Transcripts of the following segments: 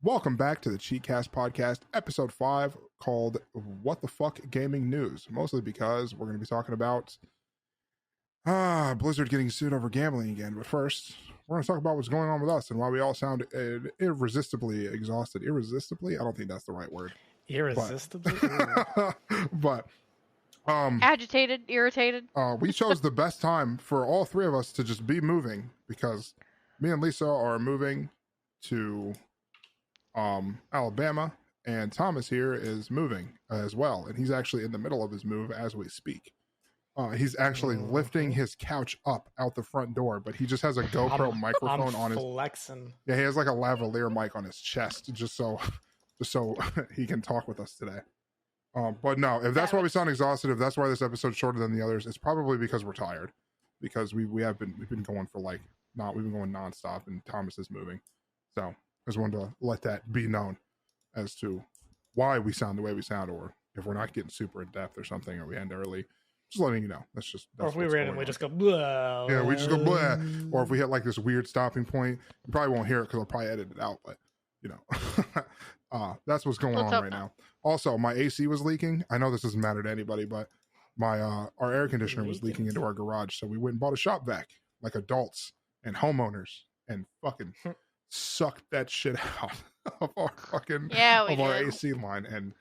Welcome back to the CheekCast podcast, episode 5, called What the Fuck Gaming News. Mostly because we're going to be talking about Blizzard getting sued over gambling again. But first, we're going to talk about what's going on with us and why we all sound irresistibly exhausted. Irresistibly? I don't think that's the right word. Irresistibly? But agitated, irritated. We chose the best time for all three of us to just be moving because me and Lisa are moving to Alabama, and Thomas here is moving as well, and he's actually in the middle of his move as we speak. He's actually lifting his couch up out the front door, but he just has a GoPro microphone on his flexing. Yeah, he has like a lavalier mic on his chest just so he can talk with us today. But no, if that's why we sound exhausted, if that's why this episode's shorter than the others, it's probably because we're tired. Because we've been going for we've been going nonstop, and Thomas is moving. So I just wanted to let that be known as to why we sound the way we sound, or if we're not getting super in depth or something, or we end early. Just letting you know. That's or if we randomly just go blah. Yeah, we just go blah. Or if we hit like this weird stopping point, you probably won't hear it because I'll probably edit it out. But you know, that's what's going on right now. Also, my AC was leaking. I know this doesn't matter to anybody, but my our air conditioner was leaking into our garage, so we went and bought a shop vac like adults and homeowners and fucking sucked that shit out of our our AC line, and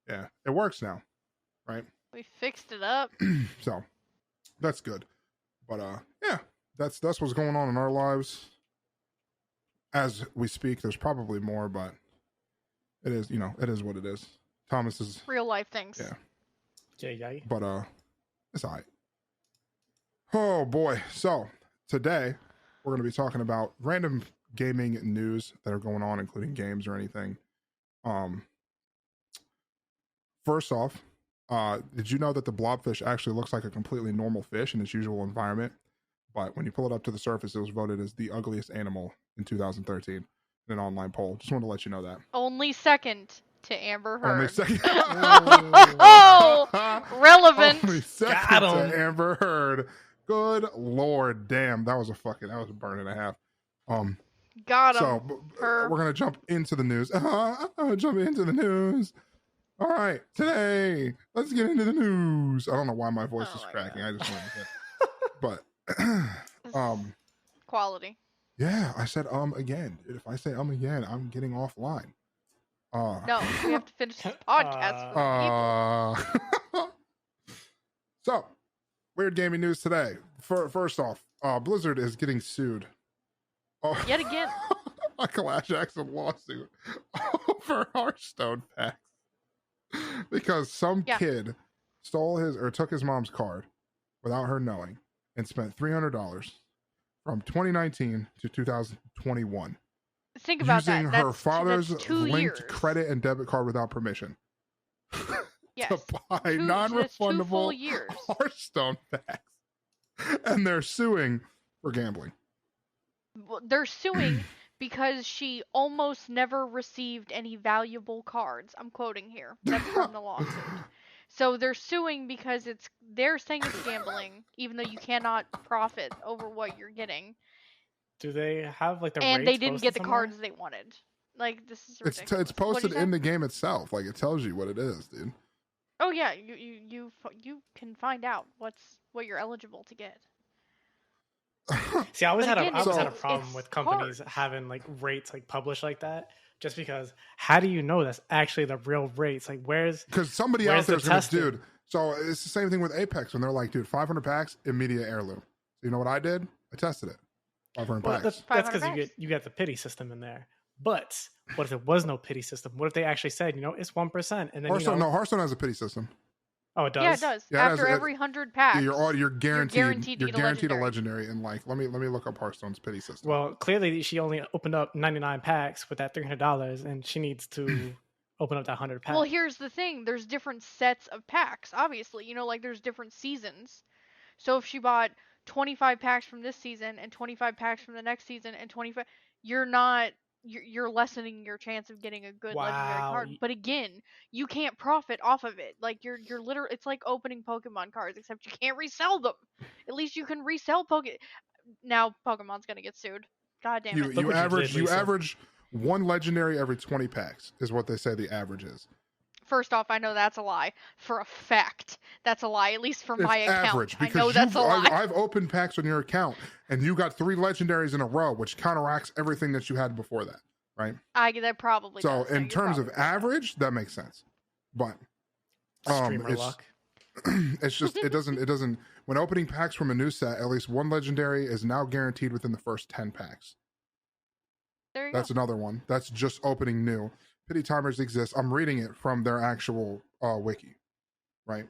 yeah, it works now, right? We fixed it up. So that's good. But yeah, that's what's going on in our lives as we speak. There's probably more, but it is what it is. Thomas is real life things. Yeah. But it's all right. Oh boy. So today we're going to be talking about random gaming news that are going on, including games or anything. First off, did you know that the blobfish actually looks like a completely normal fish in its usual environment? But when you pull it up to the surface, it was voted as the ugliest animal in 2013 in an online poll. Just wanted to let you know that. Only second to Amber Heard. Only second. Oh, relevant. Only second to Amber Heard. Good Lord, damn, that was a burn and a half. Got him. So we're gonna jump into the news. All right, today, let's get into the news. I don't know why my voice is cracking. God. I just wanted to but quality. Yeah, I said again. If I say again, I'm getting offline. No, we have to finish this podcast for So, weird gaming news today. First off, Blizzard is getting sued. Yet again. A class action lawsuit over Hearthstone packs. Because some kid took his mom's card without her knowing and spent $300 from 2019 to 2021. Think about using that. her father's linked years. credit and debit card without permission. Yes. To buy non-refundable Hearthstone packs. And they're suing for gambling. Well, they're suing because she almost never received any valuable cards. I'm quoting here. That's from the lawsuit. So they're suing because they're saying it's gambling, even though you cannot profit over what you're getting. Do they have the and they didn't get the somewhere? cards they wanted. This is ridiculous. It's posted in the game itself. It tells you what it is, dude. Oh yeah, you can find out what you're eligible to get. See, I always had a problem with companies having rates published like that, just because how do you know that's actually the real rates? Because somebody out there is going to, dude. So it's the same thing with Apex when they're like, dude, 500 packs, immediate heirloom. So you know what I did? I tested it. 500 packs. That's because you get the pity system in there. But what if there was no pity system? What if they actually said, it's 1%, and then Hearthstone has a pity system. Oh, it does. Yeah, it does. Yeah, after every 100 packs, you're guaranteed a legendary. And let me look up Hearthstone's pity system. Well, clearly she only opened up 99 packs with that $300, and she needs to open up that 100 packs. Well, here's the thing: there's different sets of packs. Obviously, there's different seasons. So if she bought 25 packs from this season and 25 packs from the next season and 25, you're lessening your chance of getting a good legendary card. But again, you can't profit off of it. You're literally, it's like opening Pokemon cards, except you can't resell them. At least you can resell Now Pokemon's gonna get sued. God damn it. You average 1 legendary every 20 packs is what they say the average is. First off, I know that's a lie. For a fact, that's a lie. At least for my account. Average, because I know that's a lie. I've opened packs on your account, and you got 3 legendaries in a row, which counteracts everything that you had before that, right? That probably. So does. in terms of average, that makes sense. But streamer luck. It's just it doesn't. When opening packs from a new set, at least 1 legendary is now guaranteed within the first 10 packs. There you That's go. another one. That's just opening new. Pity timers exist. I'm reading it from their actual wiki, right?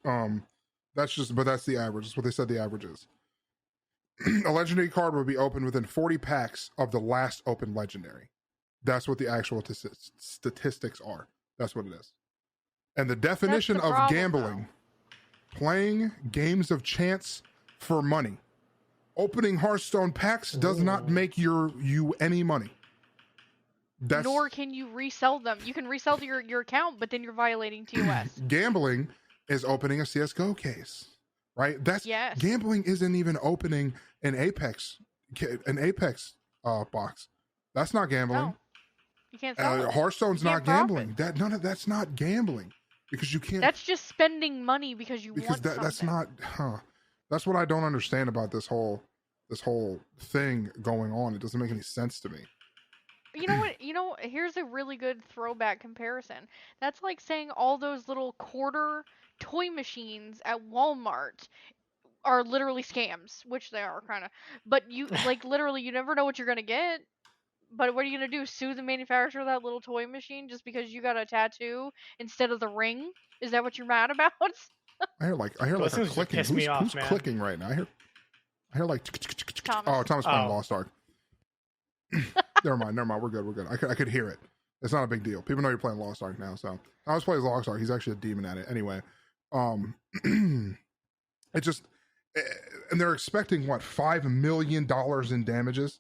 That's the average. That's what they said the average is. A legendary card will be opened within 40 packs of the last open legendary. That's what the actual statistics are. That's what it is. And the definition of gambling, playing games of chance for money. Opening Hearthstone packs does not make you any money. Nor can you resell them. You can resell your account, but then you're violating TOS. Gambling is opening a CSGO case, right? Gambling isn't even opening an Apex box. That's not gambling. No, you can't sell it. Hearthstone's not gambling. That's not gambling because you can't. That's just spending money because you want something. That's not. That's what I don't understand about this whole thing going on. It doesn't make any sense to me. You know what? Here's a really good throwback comparison. That's like saying all those little quarter toy machines at Walmart are literally scams, which they are kind of. But you literally, you never know what you're gonna get. But what are you gonna do? Sue the manufacturer of that little toy machine just because you got a tattoo instead of the ring? Is that what you're mad about? I hear like a clicking. Who's clicking right now? I hear like. Thomas. Thomas playing Lost Ark. Never mind. We're good. I could hear it. It's not a big deal. People know you're playing Lost Ark now. So I was playing Lost Ark. He's actually a demon at it. Anyway, it just, and they're expecting what, $5 million in damages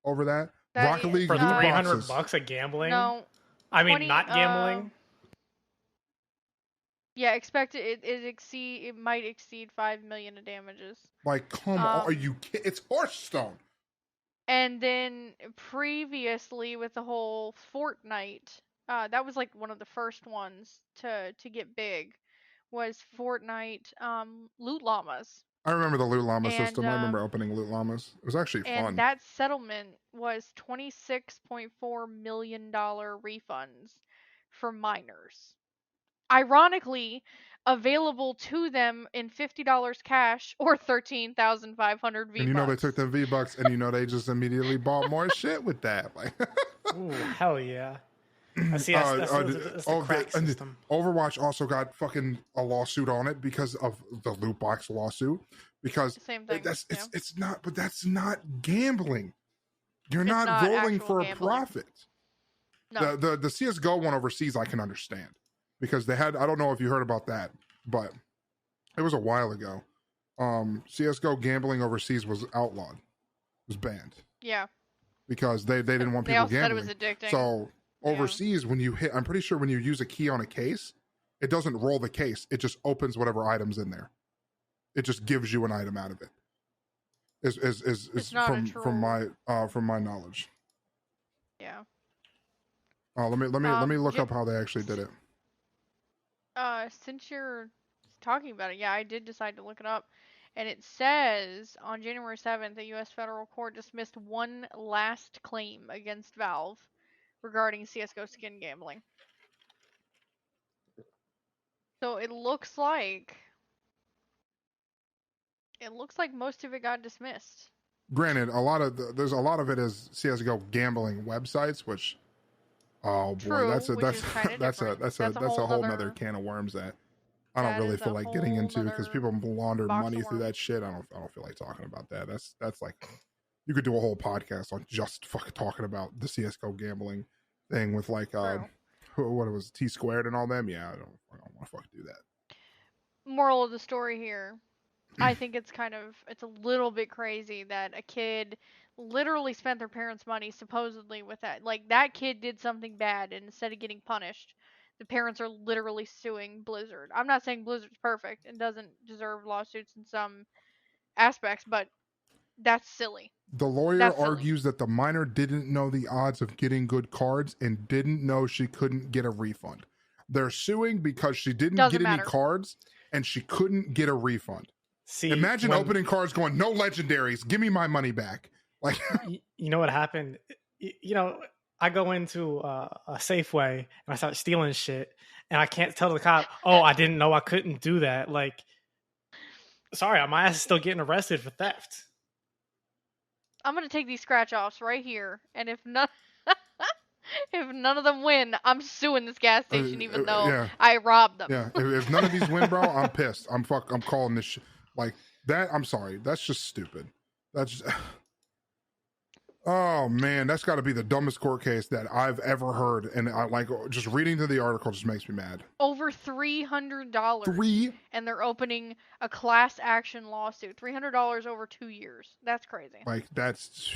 over that. Rocket League for loot $300 boxes. of gambling. No, I mean not gambling. Yeah, expect it might exceed 5 million in damages. Like, come on, are you kidding? It's Hearthstone. And then previously with the whole Fortnite, that was like one of the first ones to get big, was Fortnite loot llamas. I remember the loot llama system. I remember opening loot llamas. It was actually fun. And that settlement was $26.4 million refunds for minors. Ironically, available to them in $50 cash or 13,500 V-Bucks. And you know they took them V-Bucks and you know they just immediately bought more shit with that. Like, ooh, hell yeah. That's the crack system. Overwatch also got fucking a lawsuit on it because of the loot box lawsuit. Because same thing. It's not, but that's not gambling. You're not rolling for a profit. No. The CSGO one overseas I can understand. Because they had, I don't know if you heard about that, but it was a while ago. CSGO gambling overseas was outlawed. It was banned. Yeah. Because they didn't want people gambling. Said it was addicting. So overseas, when you hit, I'm pretty sure when you use a key on a case, it doesn't roll the case. It just opens whatever item's in there. It just gives you an item out of it. Is from my knowledge. Yeah. Let me look up how they actually did it. Since you're talking about it, I did decide to look it up. And it says on January 7th, the U.S. federal court dismissed one last claim against Valve regarding CSGO skin gambling. So it looks like most of it got dismissed. Granted, there's a lot of it is CSGO gambling websites, which True, that's a whole nother nother can of worms that I don't really feel like getting into because people launder money through that shit. I don't feel like talking about that. That's like you could do a whole podcast on just fucking talking about the CSGO gambling thing with like what it was T-Squared and all them. Yeah, I don't want to fucking do that. Moral of the story here, I think it's a little bit crazy that a kid literally spent their parents' money supposedly with that. Like, that kid did something bad, and instead of getting punished, the parents are literally suing Blizzard. I'm not saying Blizzard's perfect and doesn't deserve lawsuits in some aspects, but That's silly. The lawyer argues that the minor didn't know the odds of getting good cards and didn't know she couldn't get a refund. They're suing because she didn't get any cards and she couldn't get a refund. See, imagine opening cards going, no legendaries, give me my money back. Like, you know what happened? You know, I go into a Safeway and I start stealing shit, and I can't tell the cop, "Oh, I didn't know I couldn't do that." Like, sorry, my ass is still getting arrested for theft. I'm gonna take these scratch offs right here, and if none of them win, I'm suing this gas station, even though I robbed them. Yeah, if none of these win, bro, I'm pissed. I'm calling this shit. Like that. I'm sorry. That's just stupid. That's just. Oh man, that's got to be the dumbest court case that I've ever heard, and I like just reading through the article just makes me mad. Over $300. And they're opening a class action lawsuit. $300 over 2 years. That's crazy. Like that's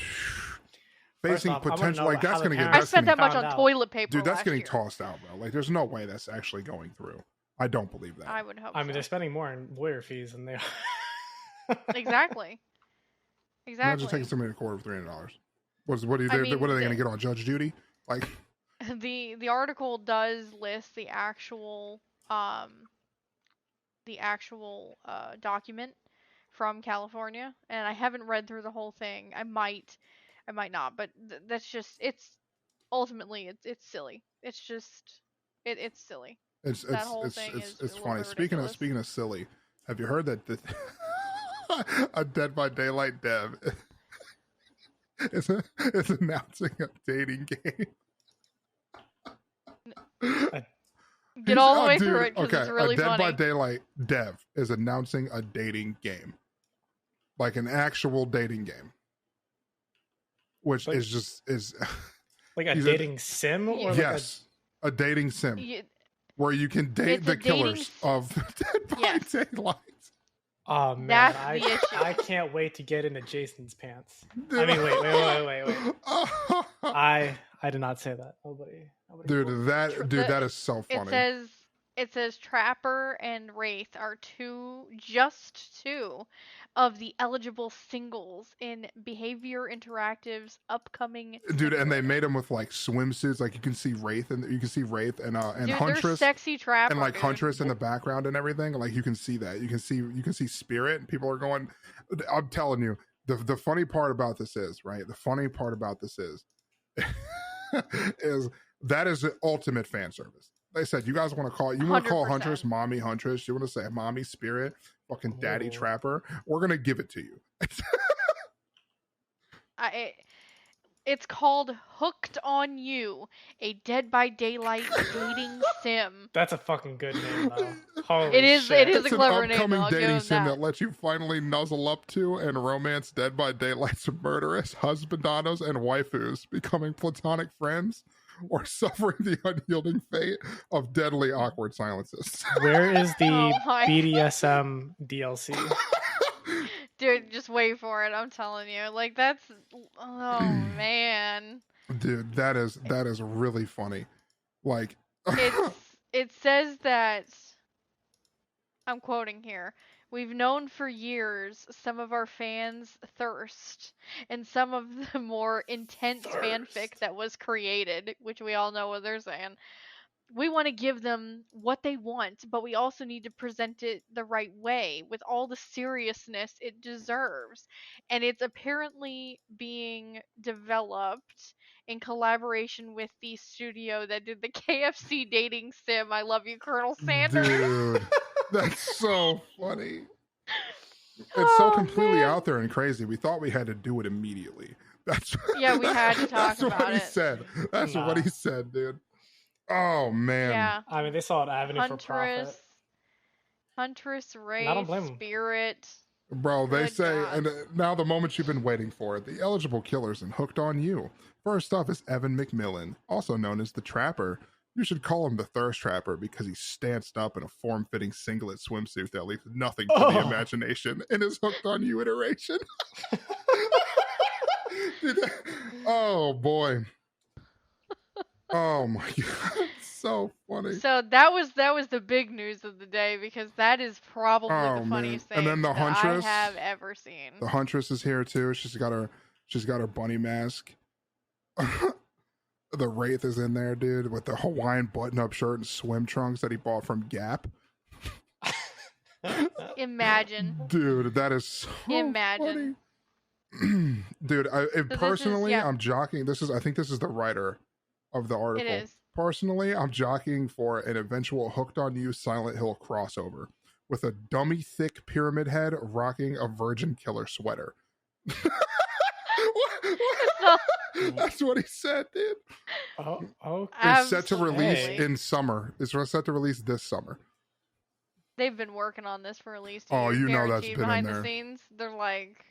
facing potential. Like that's gonna get. I spent that much on toilet paper. Dude, that's getting tossed out, bro. Like there's no way that's actually going through. I don't believe that. I would hope. I mean, they're spending more on lawyer fees than they are. Exactly. Imagine taking somebody to court for $300. What are they going to get on Judge Judy? Like the article does list the actual document from California, and I haven't read through the whole thing. I might not, but that's just it's silly. It's just it's silly. It's funny. Speaking of silly, have you heard that a Dead by Daylight dev is announcing a dating game? Get all the way through it because it's really funny. A Dead by Daylight dev is announcing a dating game, like an actual dating game, which like, is like a dating sim, or yes, a dating sim where you can date the killers of Dead by Daylight. Oh man, I can't wait to get into Jason's pants. I mean, wait. I did not say that. Nobody that is so funny. It says Trapper and Wraith are just two of the eligible singles in Behavior Interactive's upcoming. Dude, and they made them with like swimsuits, like you can see Wraith and dude, Huntress, sexy Trapper, and like Huntress in the background and everything. Like you can see that. You can see Spirit, and people are going. I'm telling you, the funny part about this is right. The funny part about this is that is the ultimate fan service. They said, you guys want to call Huntress Mommy Huntress. You want to say Mommy Spirit, fucking Daddy Trapper. We're going to give it to you. It's called Hooked on You, a Dead by Daylight dating sim. That's a fucking good name, though. Holy it is a clever name. It's an upcoming dating sim that lets you finally nuzzle up to and romance Dead by Daylight's murderous husbandanos and waifus, becoming platonic friends or suffering the unyielding fate of deadly awkward silences. Where is the BDSM DLC? Dude, just wait for it. I'm telling you. Like that's man. Dude, that is really funny. Like it says that, I'm quoting here, we've known for years some of our fans thirst, and some of the more intense fanfic that was created, which we all know what they're saying. We want to give them what they want, but we also need to present it the right way with all the seriousness it deserves. And it's apparently being developed in collaboration with the studio that did the KFC dating sim. I love you, Colonel Sanders. Dude, that's so funny. It's so completely out there and crazy. We thought we had to do it immediately. We had to talk about it. That's what he said, dude. Oh man. Yeah. I mean, they saw an avenue for profit. Huntress, Wraith, Spirit. Bro, they say, and now the moment you've been waiting for, the eligible killers in Hooked on You. First up is Evan McMillan, also known as the Trapper. You should call him the Thirst Trapper because he's stanced up in a form-fitting singlet swimsuit that leaves nothing to the imagination in his Hooked on You iteration. Oh boy. Oh my god, so funny. So that was the big news of the day because that is probably Oh the man. funniest And thing then the that I Huntress. have ever seen. The Huntress is here too. She's got her bunny mask. The Wraith is in there, dude, with the Hawaiian button-up shirt and swim trunks that he bought from Gap. Imagine. Dude, that is so Imagine. funny. Dude, personally, yeah. I'm jockeying. I think this is the writer of the article. It is. Personally, I'm jockeying for an eventual Hooked on You Silent Hill crossover with a dummy thick pyramid head rocking a Virgin Killer sweater. That's what he said, dude. Oh, okay. It's set to release in summer. It's set to release this summer. They've been working on this for at least a year. you know that's been behind in there. the scenes. They're like,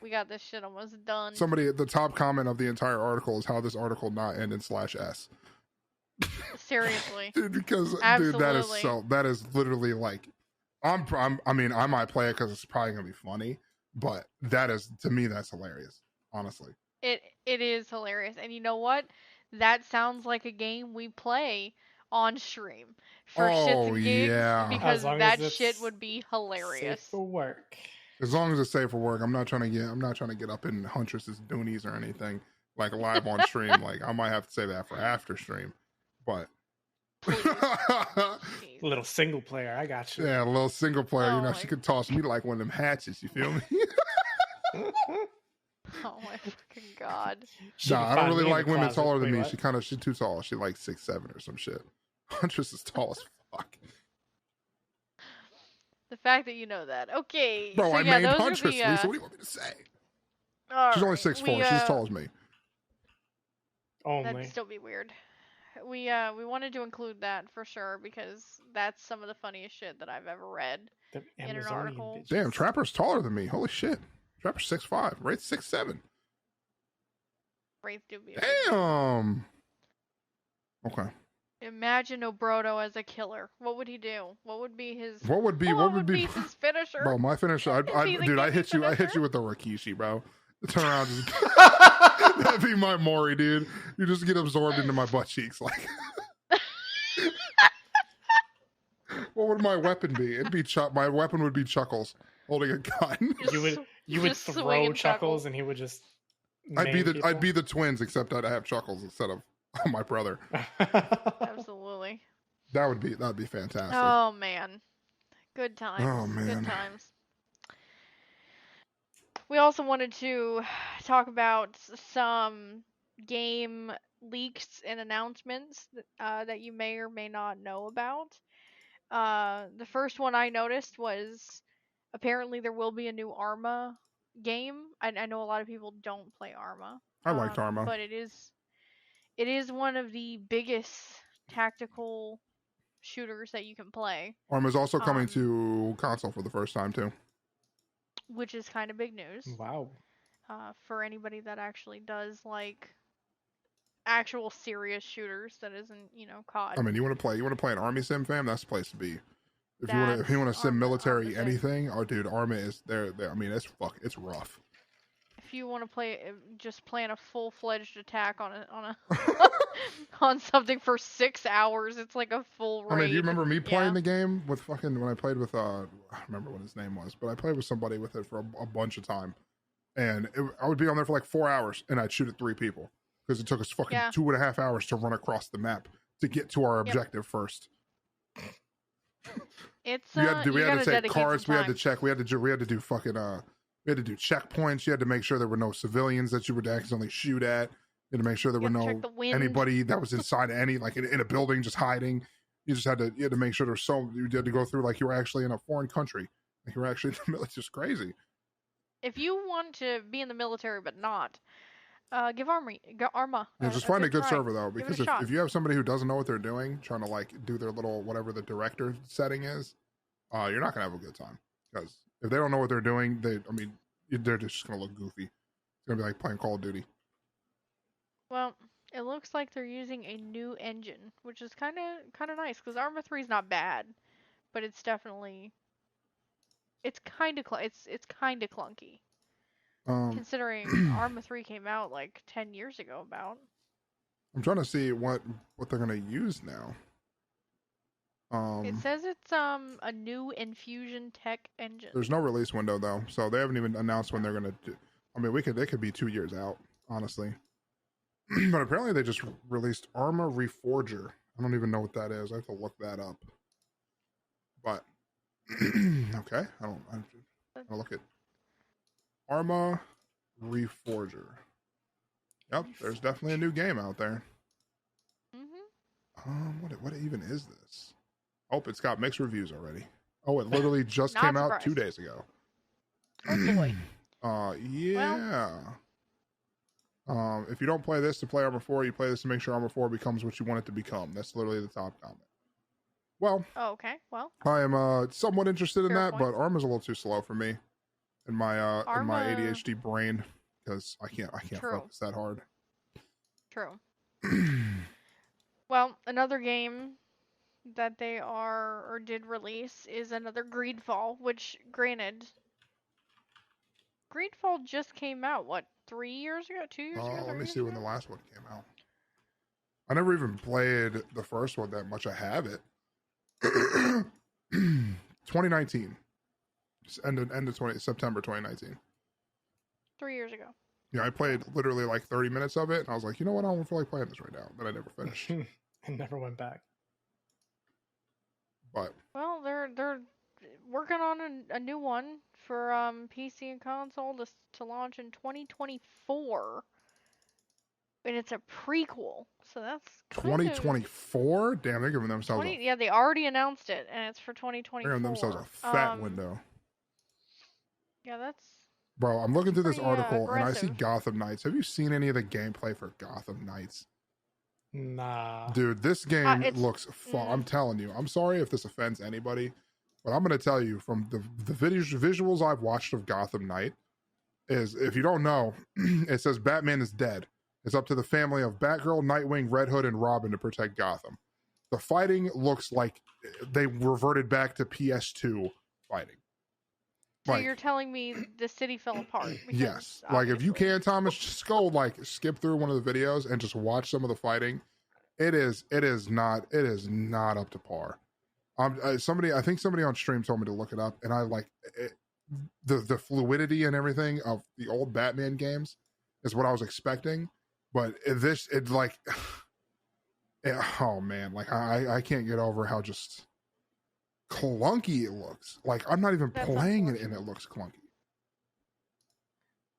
we got this shit almost done. Somebody, the top comment of the entire article is how this article not end in /s. Seriously. Dude, because Absolutely. dude, that is literally like, I might play it because it's probably gonna be funny, but that is, to me, that's hilarious. Honestly, it is hilarious, and you know what? That sounds like a game we play on stream for shits and gigs, because that shit would be hilarious. Safe for work. As long as it's safe for work, I'm not trying to get up in Huntress's Doonies or anything like live on stream. Like I might have to say that for after stream, but. Little single player, I got you. Yeah, a little single player. She could toss me like one of them hatchets. You feel me? Oh my fucking god! I don't really like women taller than me. She's too tall. She like 6'7" or some shit. Huntress is tall as fuck. The fact that you know that, okay? Bro, I made Huntress. Lisa, what do you want me to say? She's only 6'4". She's as tall as me. That'd still be weird. We wanted to include that for sure because that's some of the funniest shit that I've ever read in an article. Damn, Trapper's taller than me. Holy shit. Trapper's 6'5". Wraith's 6'7". Wraith do be. Damn. Okay. Imagine Obrodo as a killer. What would he do? What would be his? What would be his finisher? Bro, my finisher. Dude, I hit you with the Rikishi, bro. Turn around, just that'd be my Mori, dude. You just get absorbed into my butt cheeks, like. What would my weapon be? It'd be my weapon would be Chuckles holding a gun. You would throw Chuckles, and he would just. I'd be the twins, except I'd have Chuckles instead of my brother. Absolutely. That'd be fantastic. Oh man, good times. Oh man, good times. We also wanted to talk about some game leaks and announcements that you may or may not know about. The first one I noticed was apparently there will be a new Arma game. I know a lot of people don't play Arma. I liked Arma, but it is one of the biggest tactical shooters that you can play. Arma's also coming to console for the first time too, which is kind of big news. Wow. For anybody that actually does like actual serious shooters that isn't, COD. I mean, you want to play an Army sim, fam? That's the place to be. If you want to sim military anything, oh dude, Arma is there. I mean, it's rough. If you want to just plan a full-fledged attack on on something for 6 hours, it's like a full raid. I mean, do you remember me playing the game with when I played with I don't remember what his name was, but I played with somebody with it for a bunch of time, and I would be on there for like 4 hours, and I'd shoot at 3 people because it took us fucking 2.5 hours to run across the map to get to our objective first. It's we had to take cards. We had to check. We had to do fucking we had to do checkpoints. You had to make sure there were no civilians that you would accidentally shoot at. You had to make sure there were no anybody that was inside any in a building just hiding. You had to make sure there's you had to go through like you were actually in a foreign country. Like you were actually in the military. It's just crazy. If you want to be in the military but not, give Arma. Just find a good server though, because if you have somebody who doesn't know what they're doing, trying to like do their little whatever the director setting is, you're not gonna have a good time. Because if they don't know what they're doing, they're just gonna look goofy. It's gonna be like playing Call of Duty. Well, it looks like they're using a new engine, which is kind of nice because Arma 3 is not bad, but it's definitely it's kind of clunky. Considering Arma 3 came out like 10 years ago about. I'm trying to see what they're gonna use now. It says it's a new Infusion Tech engine. There's no release window though, so they haven't even announced when they're gonna do. I mean, they could be 2 years out, honestly. But apparently they just released Arma Reforger. I don't even know what that is. I have to look that up. But okay, I'm gonna look at Arma Reforger. Yep, there's definitely a new game out there. What even is this? Oh, it's got mixed reviews already. Oh, it literally just came out 2 days ago. Oh boy. Yeah. If you don't play this to play Arma 4, you play this to make sure Arma 4 becomes what you want it to become. That's literally the top comment. Well. Oh, okay. Well. I am somewhat interested in that, but Arma's a little too slow for me in my ADHD brain because I can't focus that hard. True. Well, another game that they did release is another Greedfall, which granted, Greedfall just came out, what, 3 years ago? 2 years ago? Let me see when the last one came out. I never even played the first one that much. I have it. 2019. End of September 2019. 3 years ago. Yeah, I played literally like 30 minutes of it, and I was like, you know what, I don't feel like playing this right now. But I never finished. And never went back. But well, they're working on a new one for PC and console to launch in 2024, and it's a prequel. So that's 2024. Damn, they're giving themselves. Yeah, they already announced it, and it's for 2024. They're giving themselves a fat window. Yeah, that's. Bro, I'm looking through this article aggressive. and I see Gotham Knights. Have you seen any of the gameplay for Gotham Knights? Nah. Dude, this game looks fun. I'm telling you. I'm sorry if this offends anybody, but I'm going to tell you from the visuals I've watched of Gotham Knight is, if you don't know, it says Batman is dead. It's up to the family of Batgirl, Nightwing, Red Hood, and Robin to protect Gotham. The fighting looks like they reverted back to PS2 fighting. So you're telling me the city fell apart? Yes. Like, if you can, Thomas, just go skip through one of the videos and just watch some of the fighting. It is not up to par. I think somebody on stream told me to look it up, and I like it, the fluidity and everything of the old Batman games is what I was expecting, but oh man, like I can't get over how just clunky it looks. Like, I'm not even playing it and it looks clunky.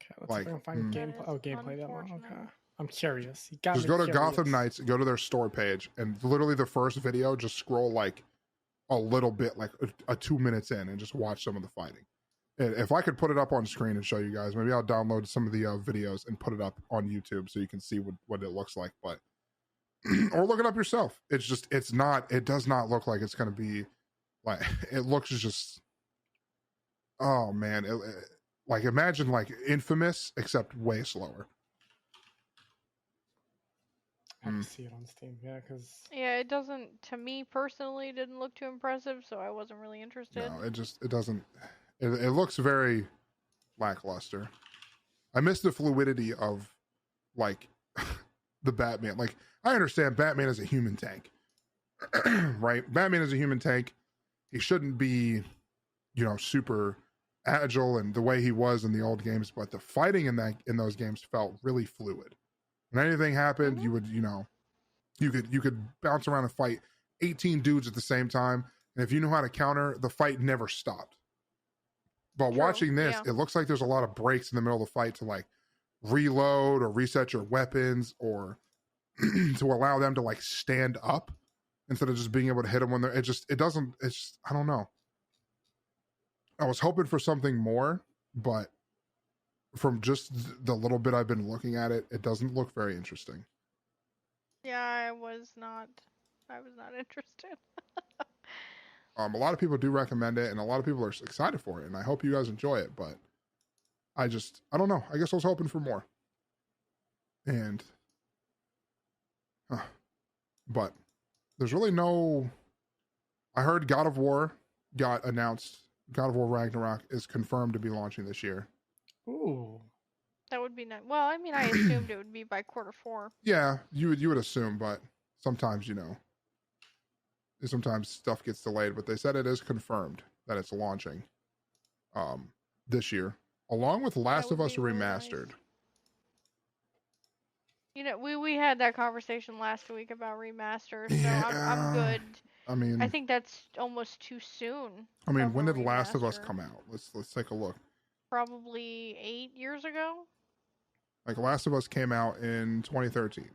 Okay, let's see if I can find gameplay. Oh, gameplay demo. Okay, I'm curious. Just go to Gotham Knights, go to their store page, and literally the first video, just scroll like a little bit, like a 2 minutes in, and just watch some of the fighting. And if I could put it up on screen and show you guys, maybe I'll download some of the videos and put it up on YouTube so you can see what it looks like. But or look it up yourself. It does not look like it's going to be like, it looks just, oh man, like imagine like Infamous except way slower. I have to see it on Steam, yeah, it doesn't, to me personally, didn't look too impressive, so I wasn't really interested. No, it doesn't. It looks very lackluster. I miss the fluidity of like the Batman. Like, I understand Batman is a human tank, right? Batman is a human tank. He shouldn't be, super agile and the way he was in the old games, but the fighting in those games felt really fluid. When anything happened, you would, you could bounce around and fight 18 dudes at the same time, and if you knew how to counter, the fight never stopped. But watching this, it looks like there's a lot of breaks in the middle of the fight to like reload or reset your weapons, or to allow them to like stand up instead of just being able to hit them when they're. I don't know. I was hoping for something more, but from just the little bit I've been looking at it, it doesn't look very interesting. Yeah, I was not interested. A lot of people do recommend it, and a lot of people are excited for it, and I hope you guys enjoy it, but I don't know. I guess I was hoping for more. And, but there's really no, I heard God of War got announced. God of War Ragnarok is confirmed to be launching this year. Ooh. That would be nice. Well, I mean, I assumed it would be by Q4. Yeah, you would assume, but sometimes sometimes stuff gets delayed. But they said it is confirmed that it's launching this year, along with Last of Us Remastered. Nice. We had that conversation last week about remasters, so I'm good. I mean, I think that's almost too soon. I mean, when did Last of Us come out? Let's take a look. Probably 8 years ago. Like Last of Us came out in 2013.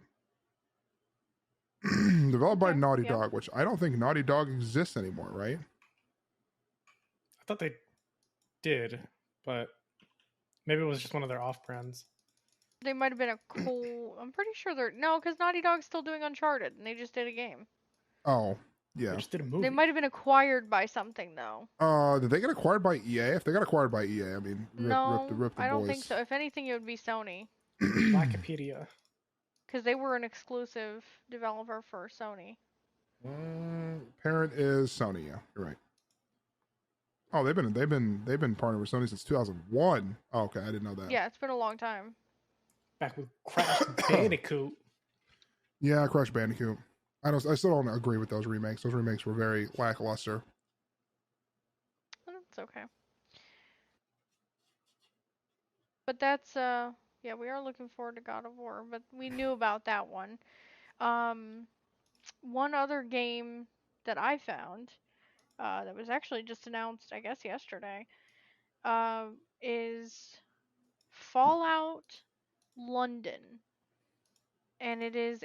Developed by Naughty Dog, which I don't think Naughty Dog exists anymore, right? I thought they did, but maybe it was just one of their off brands. They might have been I'm pretty sure no, because Naughty Dog's still doing Uncharted, and they just did a game. Oh, yeah. They just did a movie. They might have been acquired by something, though. Did they get acquired by EA? If they got acquired by EA, I mean, rip the boys. I don't think so. If anything, it would be Sony. Wikipedia. Because they were an exclusive developer for Sony. Parent is Sony. Yeah, you're right. Oh, they've been partnered with Sony since 2001. Oh, okay, I didn't know that. Yeah, it's been a long time. Back with Crash Bandicoot. Yeah, Crash Bandicoot. I still don't agree with those remakes. Those remakes were very lackluster. That's okay. But that's yeah, we are looking forward to God of War, but we knew about that one. One other game that I found that was actually just announced, I guess, yesterday, is Fallout London. And it is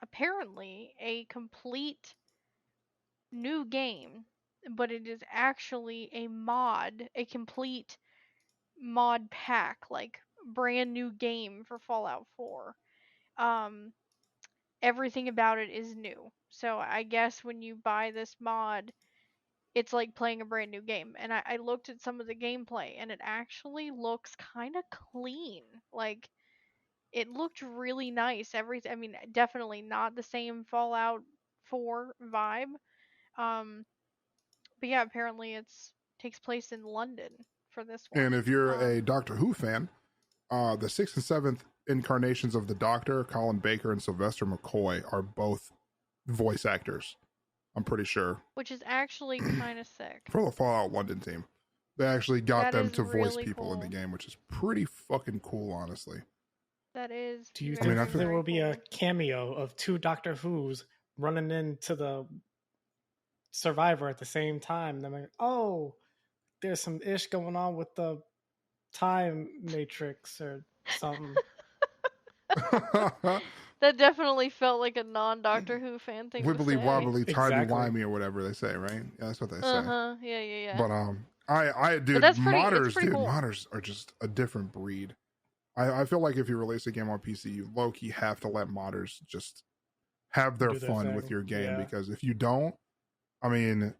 apparently a complete new game, but it is actually a complete mod pack, like brand new game for Fallout 4. Everything about it is new. So I guess when you buy this mod, it's like playing a brand new game. And I looked at some of the gameplay, and it actually looks kind of clean. Like, it looked really nice. I mean, definitely not the same Fallout 4 vibe. But yeah, apparently takes place in London for this one. And if you're a Doctor Who fan, the 6th and 7th incarnations of the Doctor, Colin Baker and Sylvester McCoy, are both voice actors. I'm pretty sure. Which is actually kind of sick. For the Fallout London team. They actually got them to voice people in the game, which is pretty fucking cool, honestly. That is. Do you think there will be a cameo of 2 Doctor Who's running into the Survivor at the same time? They're like, oh, there's some ish going on with the time matrix or something. That definitely felt like a non-Doctor Who fan thing. Wibbly wobbly, timey-wimey, or whatever they say, right? Yeah, that's what they say. Yeah. But modders are just a different breed. I feel like if you release a game on PC, you low-key have to let modders just have their fun with your game, because if you don't, I mean,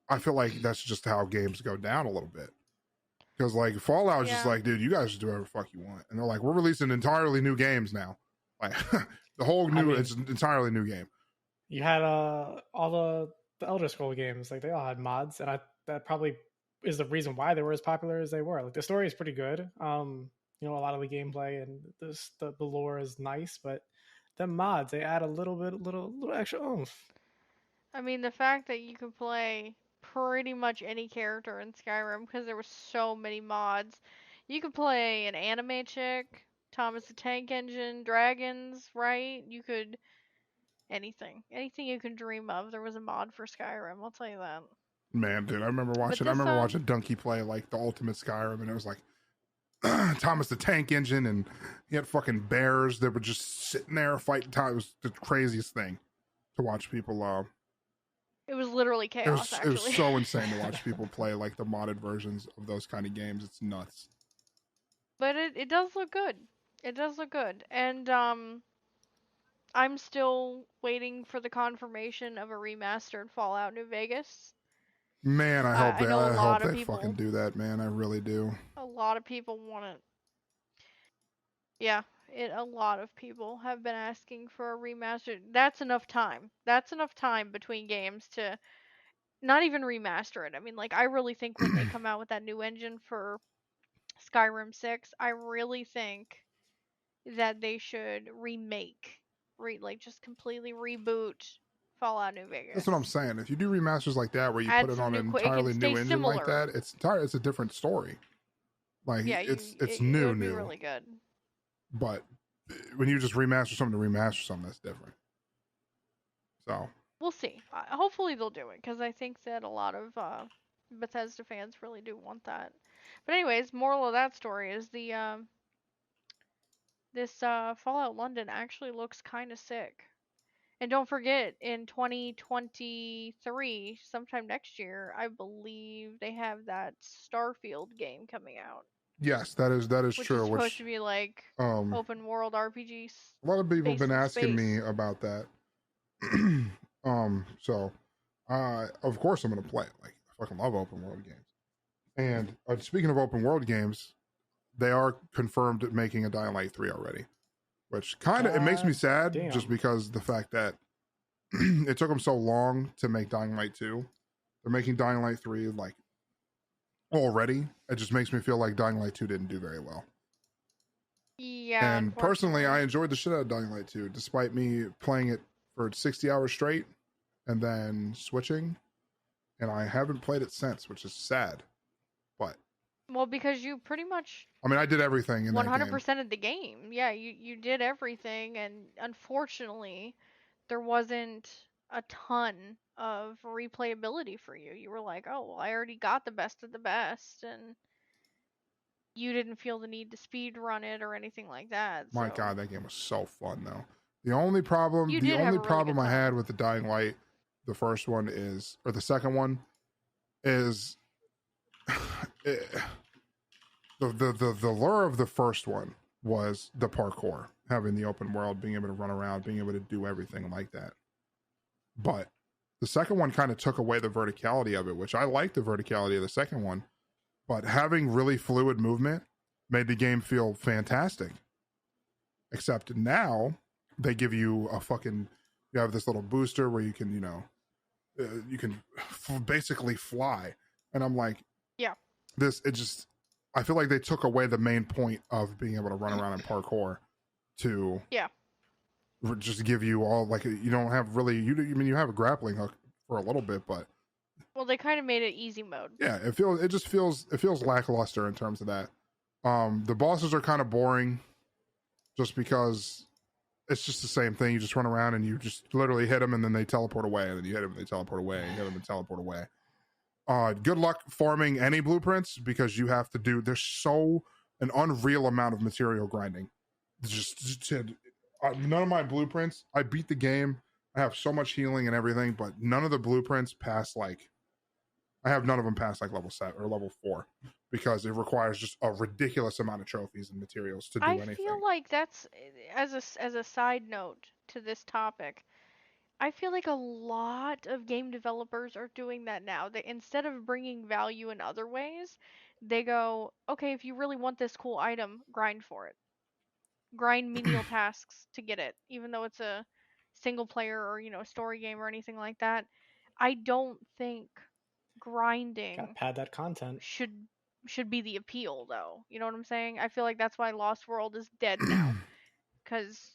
I feel like that's just how games go down a little bit. Because like Fallout is just like, dude, you guys just do whatever the fuck you want, and they're like, we're releasing entirely new games now, like it's an entirely new game. You had all the Elder Scroll games, like they all had mods, and that probably is the reason why they were as popular as they were. Like the story is pretty good. A lot of the gameplay and the lore is nice, but the mods, they add a little extra oomph. I mean, the fact that you could play pretty much any character in Skyrim, because there were so many mods. You could play an anime chick, Thomas the Tank Engine, dragons, right? You could anything you can dream of. There was a mod for Skyrim, I'll tell you that. Man, dude, I remember watching Donkey play like the ultimate Skyrim, and it was like Thomas the Tank Engine, and he had fucking bears that were just sitting there fighting time. It was the craziest thing to watch people. It was literally chaos. It was so insane to watch people play like the modded versions of those kind of games. It's nuts. But it does look good. It does look good, and I'm still waiting for the confirmation of a remastered Fallout New Vegas. Man, I hope they fucking do that, man. I really do. A lot of people want it. Yeah, a lot of people have been asking for a remaster. That's enough time. That's enough time between games to not even remaster it. I mean, like, I really think when they come out with that new engine for Skyrim 6, I really think that they should like just completely reboot Fallout New Vegas. That's what I'm saying. If you do remasters like that, where you Add put it some on an new it entirely can new stay engine like similar. that, it's a different story. Like Yeah, it's it new, would be really good. But when you just remaster something to remaster something, that's different. So we'll see. Hopefully they'll do it, because I think that a lot of Bethesda fans really do want that. But anyways, moral of that story is this Fallout London actually looks kind of sick. And don't forget, in 2023, sometime next year, I believe they have that Starfield game coming out. yes, that is Which true. is supposed to be like open world RPG. A lot of people have been asking space. me about that. So of course I'm gonna play it. Like, I fucking love open world games. And speaking of open world games, they are confirmed at making a Dying Light 3 already, which kind of it makes me sad, just because the fact that it took them so long to make Dying Light 2. They're making Dying Light 3 like already. It just makes me feel like Dying Light 2 didn't do very well. Yeah. And personally, I enjoyed the shit out of Dying Light 2, despite me playing it for 60 hours straight and then switching. And I haven't played it since, which is sad. But well, because you pretty much, I mean, I did everything in 100% of the game. Yeah, you did everything, and unfortunately, there wasn't a ton of replayability for you. You were like, oh, well, I already got the best of the best, and you didn't feel the need to speed run it or anything like that. My God, that game was so fun though. The only problem I had with the Dying Light, the first one is, or the second one, is the lure of the first one was the parkour, having the open world, being able to run around, being able to do everything like that. But the second one kind of took away the verticality of it, which I liked the verticality of the second one, but having really fluid movement made the game feel fantastic. Except now they give you you have this little booster where you can, you can basically fly. And I'm like, yeah, I feel like they took away the main point of being able to run around and parkour to just give you all, like, you don't have really, you have a grappling hook for a little bit, but well, they kind of made it easy mode. Yeah, it feels lackluster in terms of that. The bosses are kind of boring, just because it's just the same thing. You just run around and you just literally hit them, and then they teleport away, and then you hit them and they teleport away, and you hit them and teleport away. Good luck farming any blueprints, because you have to do, there's an unreal amount of material grinding. None of my blueprints, I beat the game, I have so much healing and everything, but none of the blueprints pass I have none of them past level 7 or level 4, because it requires just a ridiculous amount of trophies and materials to do anything. I feel like that's, as a side note to this topic, I feel like a lot of game developers are doing that now. They, instead of bringing value in other ways, they go, okay, if you really want this cool item, grind for it. Grind menial tasks to get it, even though it's a single player or, story game or anything like that. I don't think grinding, gotta pad that content, should be the appeal, though. You know what I'm saying? I feel like that's why Lost World is dead now, because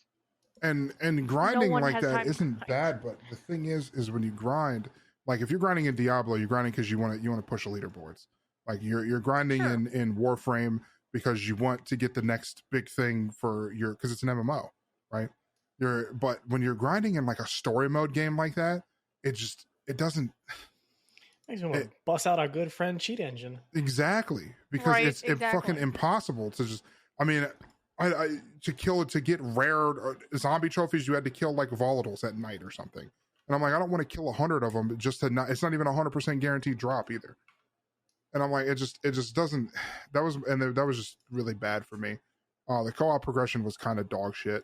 and grinding like that isn't bad, but the thing is when you grind, like if you're grinding in Diablo, you're grinding because you want to push the leaderboards. Like you're grinding in Warframe because you want to get the next big thing for because it's an MMO, right? But when you're grinding in like a story mode game like that, it doesn't. Makes me want to bust out our good friend Cheat Engine. Exactly, because it's fucking impossible to just. I mean, to get rare zombie trophies, you had to kill like volatiles at night or something, and I'm like, I don't want to kill 100 of them just to not. It's not even 100% guaranteed drop either, and I'm like, it just doesn't. That was just really bad for me. The co-op progression was kind of dog shit,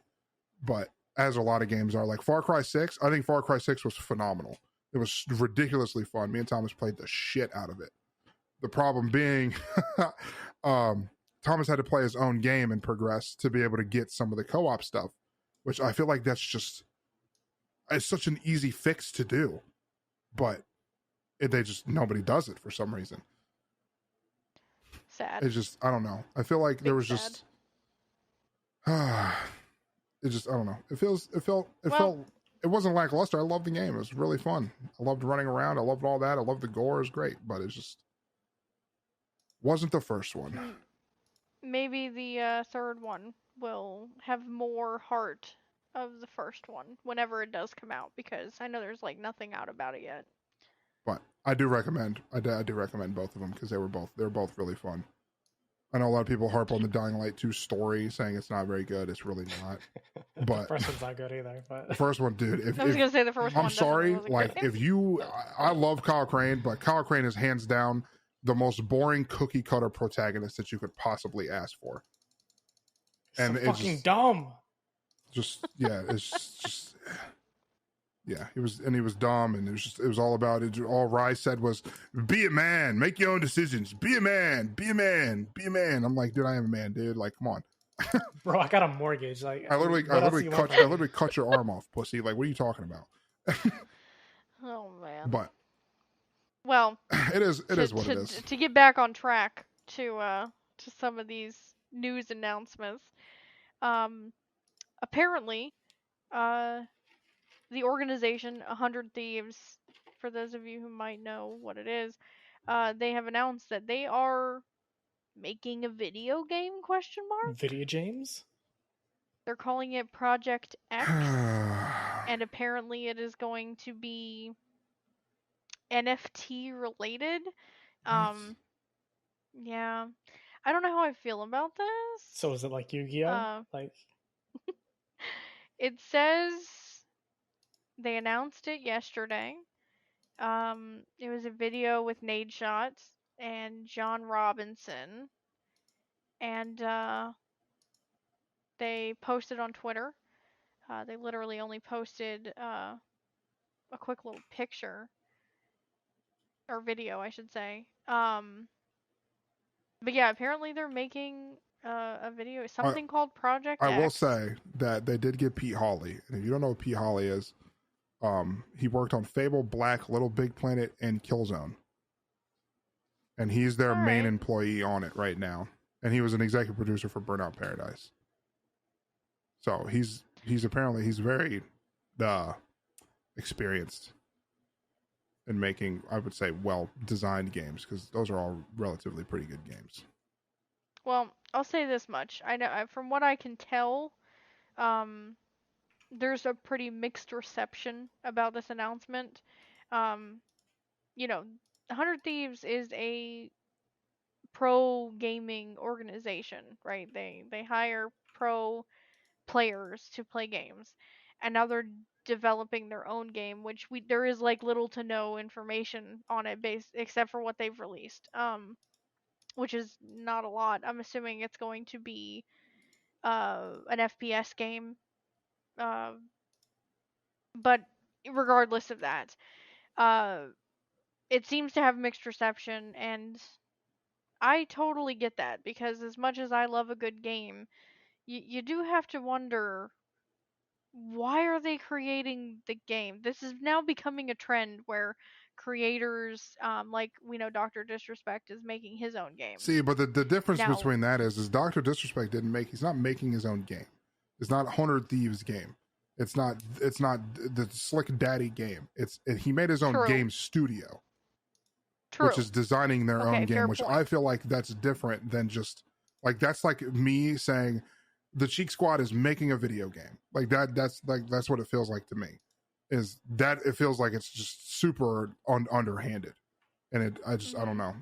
but as a lot of games are, like Far Cry 6, I think Far Cry 6 was phenomenal. It was ridiculously fun. Me and Thomas played the shit out of it. The problem being, Thomas had to play his own game and progress to be able to get some of the co-op stuff, which I feel like it's such an easy fix to do, but nobody does it for some reason. Sad. It's just, I don't know. I feel like there was just, it just, I don't know. It wasn't lackluster. I loved the game. It was really fun. I loved running around. I loved all that. I loved the gore. It was great, but it just wasn't the first one. Maybe the third one will have more heart of the first one whenever it does come out, because I know there's like nothing out about it yet. But I do recommend both of them because they're both really fun. I know a lot of people harp on the Dying Light 2 story, saying it's not very good. It's really not. But the first one's not good either. But the first one, dude. I was gonna say the first one. I'm sorry, like good. if you, I love Kyle Crane, but Kyle Crane is hands down the most boring cookie cutter protagonist that you could possibly ask for. And it's fucking dumb. Just yeah, it's just yeah. He was dumb, and it was all about it. All Rise said was, "Be a man, make your own decisions. Be a man, be a man, be a man." I'm like, dude, I am a man, dude. Like, come on. Bro, I got a mortgage. Like, I literally cut your arm off, pussy. Like, what are you talking about? Oh man. But well, it is what it is. To get back on track to some of these news announcements, apparently, the organization 100 Thieves, for those of you who might know what it is, they have announced that they are making a video game ? Video games? They're calling it Project X, and apparently it is going to be NFT related. Yeah. I don't know how I feel about this. So is it like Yu-Gi-Oh? Like it says they announced it yesterday. It was a video with Nade Shots and John Robinson, and they posted on Twitter. They literally only posted a quick little picture or video, I should say. But yeah, apparently they're making a video, something called Project X. I will say that they did get Pete Hawley, and if you don't know what Pete Hawley is, he worked on Fable, Black, Little Big Planet, and Killzone, and he's their main employee on it right now. And he was an executive producer for Burnout Paradise. So he's very experienced in making, I would say, well-designed games, because those are all relatively pretty good games. Well, I'll say this much. I know, from what I can tell, there's a pretty mixed reception about this announcement. 100 Thieves is a pro gaming organization, right? They hire pro players to play games, and now they're developing their own game, which there is like little to no information on it except for what they've released, which is not a lot. I'm assuming it's going to be an FPS game, but regardless of that, it seems to have mixed reception, and I totally get that, because as much as I love a good game, you do have to wonder, why are they creating the game? This is now becoming a trend where creators, like we know Dr. Disrespect is making his own game. See, but the difference between that is Dr. Disrespect he's not making his own game. It's not 100 Thieves game. It's not the Slick Daddy game. He made his own game studio. True. Which is designing their own game, which I feel like that's different than just like, that's like me saying the Cheek Squad is making a video game. Like that's what it feels like to me. Is that it feels like it's just super underhanded, and I don't know.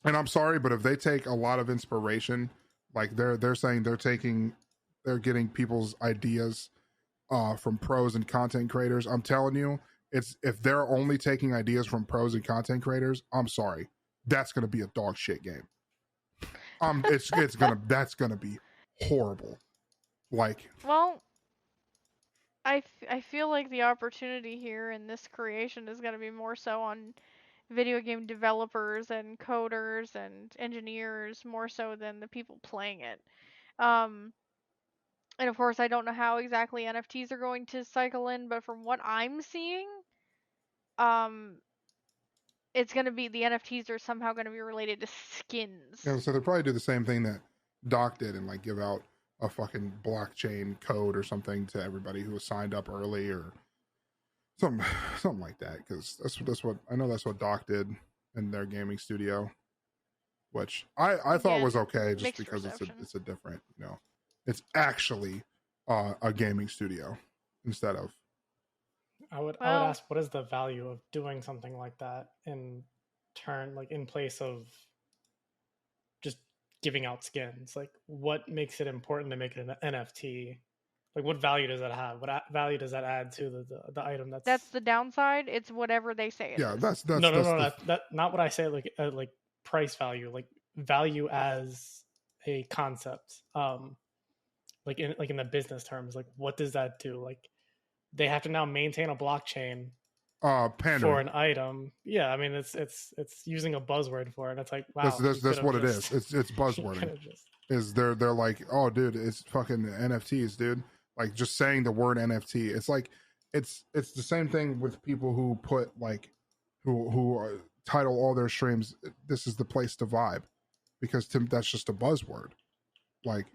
And I'm sorry, but if they take a lot of inspiration, like they're saying they're getting people's ideas from pros and content creators. I'm telling you, if they're only taking ideas from pros and content creators, I'm sorry, that's gonna be a dog shit game. That's gonna be horrible. Like, well, I feel like the opportunity here in this creation is gonna be more so on video game developers and coders and engineers, more so than the people playing it. And of course, I don't know how exactly NFTs are going to cycle in, but from what I'm seeing, it's gonna be the NFTs are somehow gonna be related to skins. Yeah, so they probably do the same thing that Doc did and like give out a fucking blockchain code or something to everybody who was signed up early or something like that. Because that's what I know. That's what Doc did in their gaming studio, which I thought was okay, just because it's a different, it's actually a gaming studio instead of. I would ask, what is the value of doing something like that in turn, like in place of just giving out skins? Like, what makes it important to make it an NFT? Like, what value does that have? What value does that add to the item? That's the downside. It's whatever they say it is. That's no. That not what I say. Like price value, like value as a concept. Like in the business terms, like what does that do? Like, they have to now maintain a blockchain for an item. Yeah, I mean it's using a buzzword for it. It's like, wow, that's what it is. It's buzzwording. Is they're like, oh dude, it's fucking NFTs, dude. Like just saying the word NFT. It's like it's the same thing with people who put like who title all their streams, "This is the place to vibe," because that's just a buzzword. Like